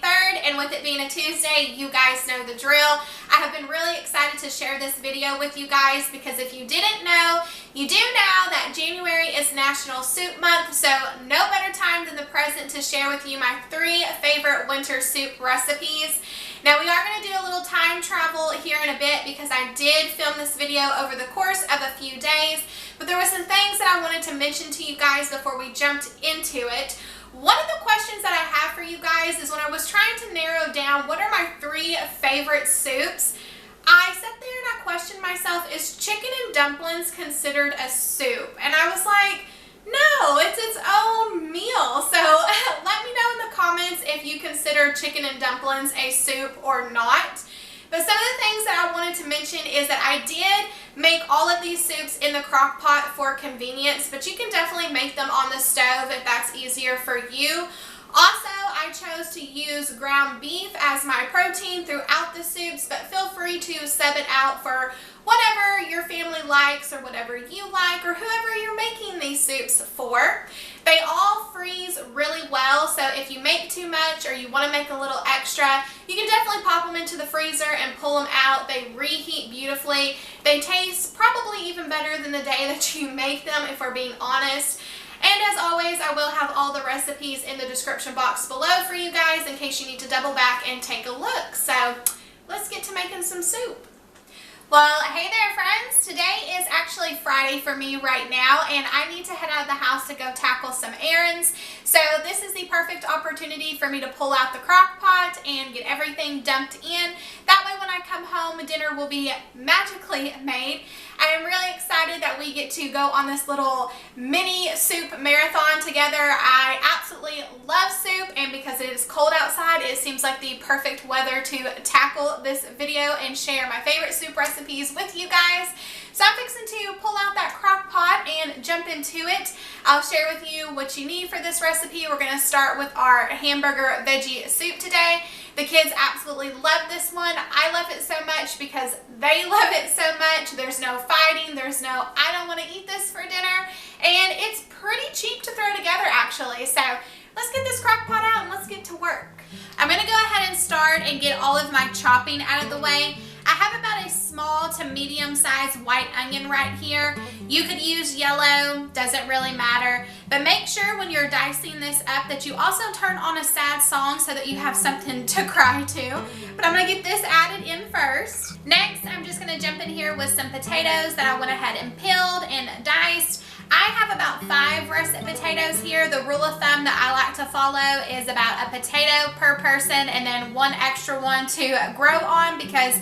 23rd, and with it being a Tuesday, you guys know the drill. I have been really excited to share this video with you guys because if you didn't know, you do now that January is National Soup Month, so no better time than the present to share with you my 3 favorite winter soup recipes. Now we are going to do a little time travel here in a bit because I did film this video over the course of a few days, but there were some things that I wanted to mention to you guys before we jumped into it. One of the questions that I have for you guys is when I was trying to narrow down what are my 3 favorite soups, I sat there and I questioned myself, is chicken and dumplings considered a soup? And I was like, no, it's its own meal. So let me know in the comments if you consider chicken and dumplings a soup or not. But some of the things that I wanted to mention is that I did make all of these soups in the crock pot for convenience, but you can definitely make them on the stove if that's easier for you. Also, I chose to use ground beef as my protein throughout the soups, but feel free to sub it out for whatever your family likes or whatever you like or whoever you're making these soups for. They all freeze really well, so if you make too much or you want to make a little extra, you can definitely pop them into the freezer and pull them out. They reheat beautifully. They taste probably even better than the day that you make them, if we're being honest. And as always, I will have all the recipes in the description box below for you guys in case you need to double back and take a look. So let's get to making some soup. Well, hey there friends, today is actually Friday for me right now and I need to head out of the house to go tackle some errands. So this is the perfect opportunity for me to pull out the crock pot and get everything dumped in. That way when I come home, dinner will be magically made. I am really excited that we get to go on this little mini soup marathon together. I absolutely love soup, and because it is cold outside, it seems like the perfect weather to tackle this video and share my favorite soup recipes with you guys. So I'm fixing to pull out that crock pot and jump into it. I'll share with you what you need for this recipe. We're going to start with our hamburger veggie soup today. The kids absolutely love this one. I love it so much because they love it so much. There's no fighting. There's no, I don't want to eat this for dinner. And it's pretty cheap to throw together actually. So let's get this crock pot out and let's get to work. I'm going to go ahead and start and get all of my chopping out of the way. I have about a small to medium sized white onion right here. You could use yellow, doesn't really matter. But make sure when you're dicing this up that you also turn on a sad song so that you have something to cry to. But I'm going to get this added in first. Next, I'm just going to jump in here with some potatoes that I went ahead and peeled and diced. I have about 5 russet potatoes here. The rule of thumb that I like to follow is about a potato per person and then 1 extra one to grow on, because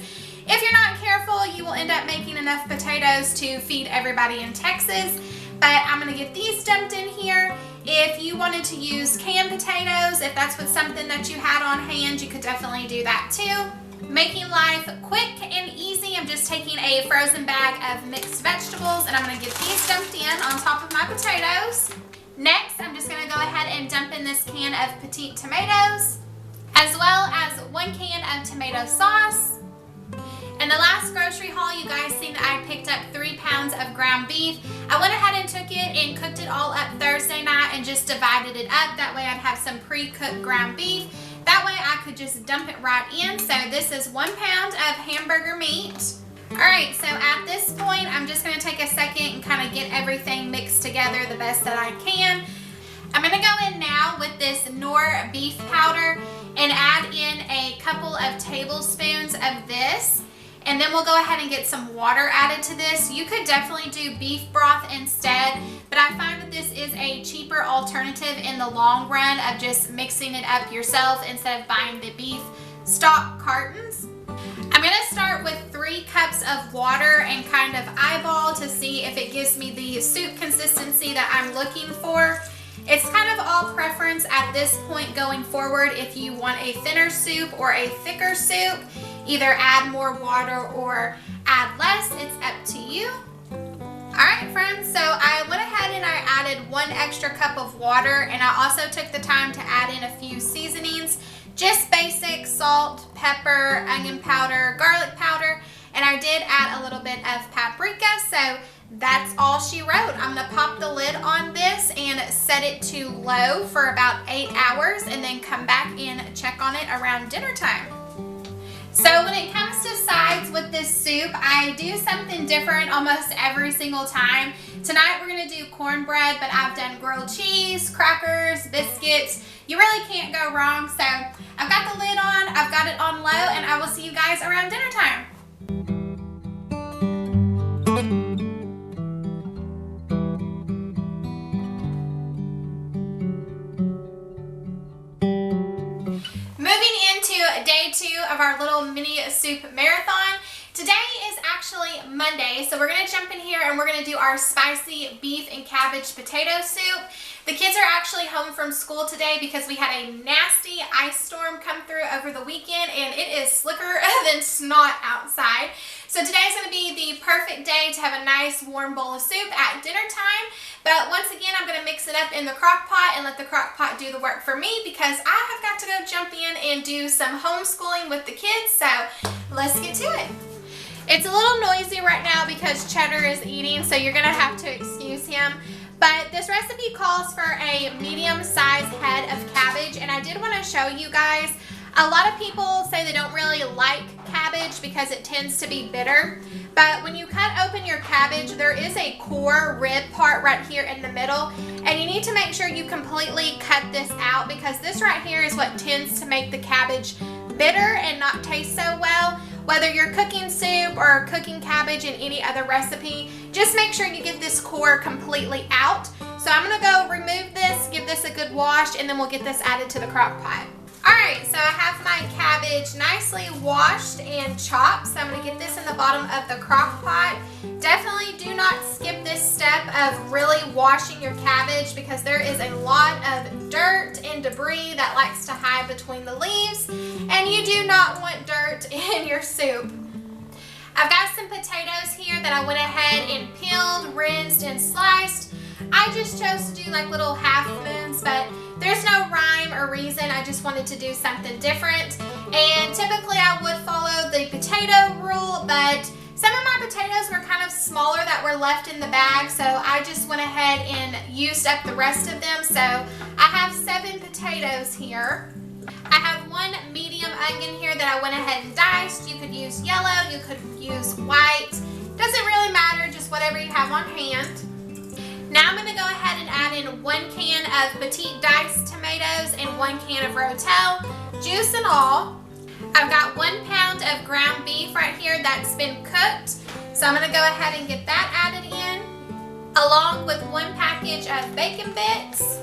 if you're not careful, you will end up making enough potatoes to feed everybody in Texas. But I'm going to get these dumped in here. If you wanted to use canned potatoes, if that's what's something that you had on hand, you could definitely do that too. Making life quick and easy, I'm just taking a frozen bag of mixed vegetables and I'm going to get these dumped in on top of my potatoes. Next, I'm just going to go ahead and dump in this can of petite tomatoes, as well as 1 can of tomato sauce. And the last grocery haul, you guys seen that I picked up 3 pounds of ground beef. I went ahead and took it and cooked it all up Thursday night and just divided it up. That way I'd have some pre-cooked ground beef. That way I could just dump it right in. So this is 1 pound of hamburger meat. Alright, so at this point, I'm just going to take a second and kind of get everything mixed together the best that I can. I'm going to go in now with this KNORR beef powder and add in a couple of tablespoons of this. And then we'll go ahead and get some water added to this. You could definitely do beef broth instead, but I find that this is a cheaper alternative in the long run of just mixing it up yourself instead of buying the beef stock cartons. I'm going to start with 3 cups of water and kind of eyeball to see if it gives me the soup consistency that I'm looking for. It's kind of all preference at this point going forward if you want a thinner soup or a thicker soup. Either add more water or add less, it's up to you. Alright friends, so I went ahead and I added 1 extra cup of water, and I also took the time to add in a few seasonings. Just basic salt, pepper, onion powder, garlic powder, and I did add a little bit of paprika, so that's all she wrote. I'm gonna pop the lid on this and set it to low for about 8 hours and then come back and check on it around dinner time. So when it comes to sides with this soup, I do something different almost every single time. Tonight we're gonna do cornbread, but I've done grilled cheese, crackers, biscuits. You really can't go wrong. So I've got the lid on, I've got it on low, and I will see you guys around dinner time. Day 2 of our little mini soup marathon. Today is actually Monday, so we're going to jump in here and we're going to do our spicy beef and cabbage potato soup. The kids are actually home from school today because we had a nasty ice storm come through over the weekend and it is slicker than snot outside. So today's going to be the perfect day to have a nice warm bowl of soup at dinner time. But once again, I'm going to mix it up in the crock pot and let the crock pot do the work for me because I have got to go jump in and do some homeschooling with the kids. So let's get to it. It's a little noisy right now because Cheddar is eating, so you're going to have to excuse him. But this recipe calls for a medium-sized head of cabbage, and I did want to show you guys. A lot of people say they don't really like cabbage because it tends to be bitter. But when you cut open your cabbage, there is a core rib part right here in the middle. And you need to make sure you completely cut this out because this right here is what tends to make the cabbage bitter and not taste so well. Whether you're cooking soup or cooking cabbage in any other recipe, just make sure you get this core completely out. So I'm going to go remove this, give this a good wash, and then we'll get this added to the crock pot. Alright, so I have my cabbage nicely washed and chopped, so I'm going to get this in the bottom of the crock pot. Definitely do not skip this step of really washing your cabbage because there is a lot of dirt and debris that likes to hide between the leaves, and you do not want dirt in your soup. I've got some potatoes here that I went ahead and peeled, rinsed, and sliced. I just chose to do like little half moons, but there's no rhyme or reason. I just wanted to do something different. And typically I would follow the potato rule, but some of my potatoes were kind of smaller that were left in the bag, so I just went ahead and used up the rest of them. So I have 7 potatoes here. I have 1 medium onion here that I went ahead and diced. You could use yellow, you could use white. Doesn't really matter, just whatever you have on hand. Now I'm going to go ahead and add in 1 can of petite diced tomatoes and 1 can of ROTEL, juice and all. I've got 1 pound of ground beef right here that's been cooked, so I'm going to go ahead and get that added in, along with 1 package of bacon bits.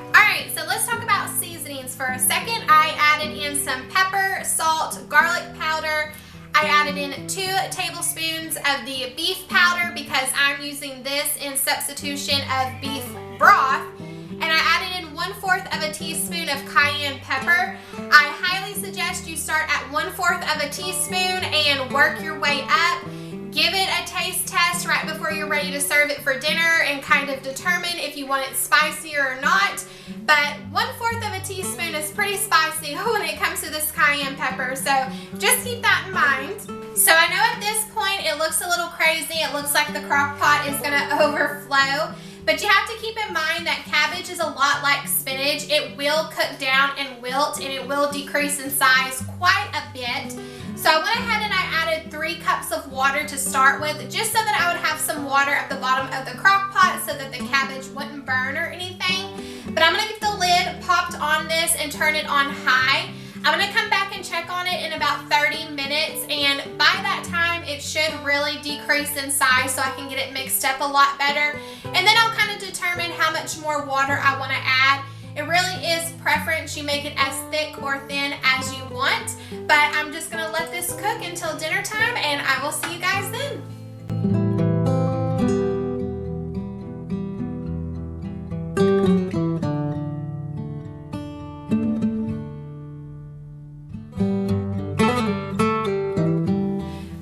Alright, so let's talk about seasonings for a second. I added in some pepper, salt, garlic powder. I added in 2 tablespoons of the beef powder because I'm using this in substitution of beef broth. And I added in 1/4 of a teaspoon of cayenne pepper. I highly suggest you start at 1/4 of a teaspoon and work your way up. Give it a taste test right before you're ready to serve it for dinner and kind of determine if you want it spicier or not. But 1/4 of a teaspoon is pretty spicy when it comes to this cayenne pepper, so just keep that in mind. So I know at this point it looks a little crazy. It looks like the crock pot is going to overflow. But you have to keep in mind that cabbage is a lot like spinach. It will cook down and wilt, and it will decrease in size quite a bit. So I went ahead and I added 3 cups of water to start with, just so that I would have some water at the bottom of the crock pot so that the cabbage wouldn't burn or anything. But I'm going to get the lid popped on this and turn it on high. I'm going to come back and check on it in about 30 minutes, and by that time it should really decrease in size so I can get it mixed up a lot better. And then I'll kind of determine how much more water I want to add. It really is preference. You make it as thick or thin as you want, but I'm just going to let this cook until dinner time, and I will see you guys then.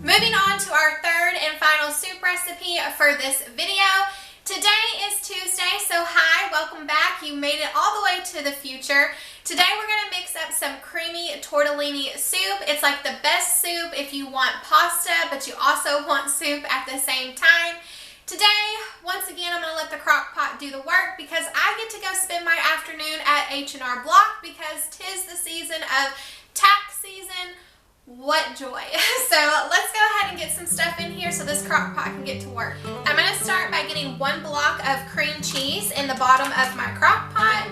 Moving on to our third and final soup recipe for this video. Today is Tuesday, so hi, welcome back. You made it all the way to the future. Today we're going to mix up some creamy tortellini soup. It's like the best soup if you want pasta, but you also want soup at the same time. Today, once again, I'm going to let the crock pot do the work because I get to go spend my afternoon at H&R Block because 'tis the season of tax season. What joy. So let's go ahead and get some stuff in here so this crock pot can get to work. I'm going to start by getting 1 block of cream cheese in the bottom of my crock pot.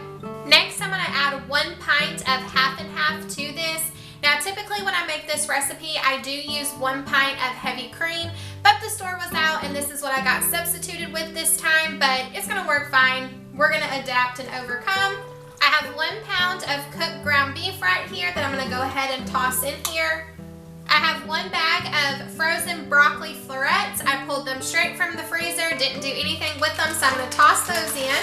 Next, I'm going to add 1 pint of half and half to this. Now, typically when I make this recipe, I do use 1 pint of heavy cream, but the store was out and this is what I got substituted with this time, but it's going to work fine. We're going to adapt and overcome. I have 1 pound of cooked ground beef right here that I'm going to go ahead and toss in here. I have 1 bag of frozen broccoli florets. I pulled them straight from the freezer, didn't do anything with them, so I'm going to toss those in.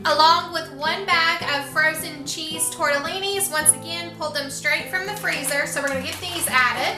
Along with 1 bag of frozen cheese tortellinis. Once again, pulled them straight from the freezer, so we're going to get these added.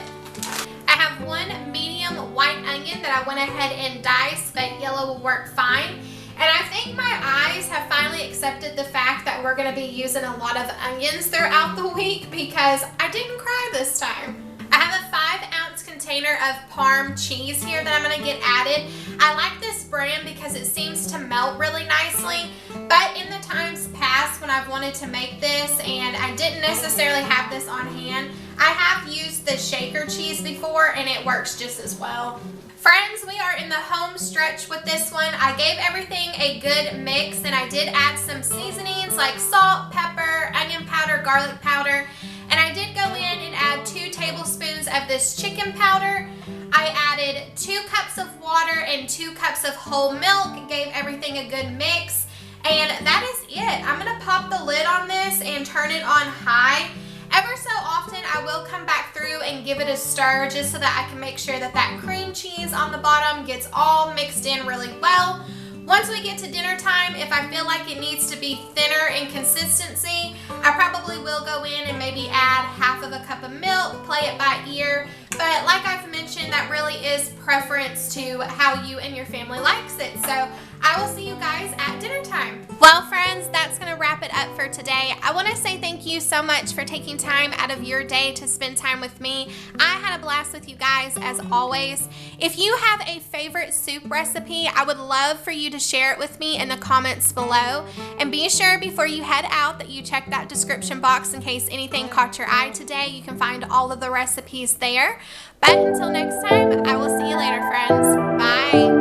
I have 1 medium white onion that I went ahead and diced, but yellow will work fine. And I think my eyes have finally accepted the fact that we're going to be using a lot of onions throughout the week because I didn't cry this time. I have a 5-ounce container of Parm cheese here that I'm going to get added. I like this brand because it seems to melt really nicely, but in the times past when I've wanted to make this and I didn't necessarily have this on hand, I have used the shaker cheese before and it works just as well. Friends, we are in the home stretch with this one. I gave everything a good mix and I did add some seasonings like salt, pepper, onion powder, garlic powder, and I did go in and add 2 tablespoons of this chicken powder. I added 2 cups of water and 2 cups of whole milk, gave everything a good mix, and that is it. I'm going to pop the lid on this and turn it on high. Ever so often I will come back through and give it a stir just so that I can make sure that that cream cheese on the bottom gets all mixed in really well. Once we get to dinner time, if I feel like it needs to be thinner in consistency, I probably will go in and maybe add half of a cup of milk, play it by ear. But like I've mentioned, that really is preference to how you and your family likes it. So I will see you guys at dinner time. Well, friends, that's going to wrap it up for today. I want to say thank you so much for taking time out of your day to spend time with me. I had a blast with you guys as always. If you have a favorite soup recipe, I would love for you to share it with me in the comments below. And be sure before you head out that you check that description box in case anything caught your eye today. You can find all of the recipes there. But until next time, I will see you later, friends. Bye.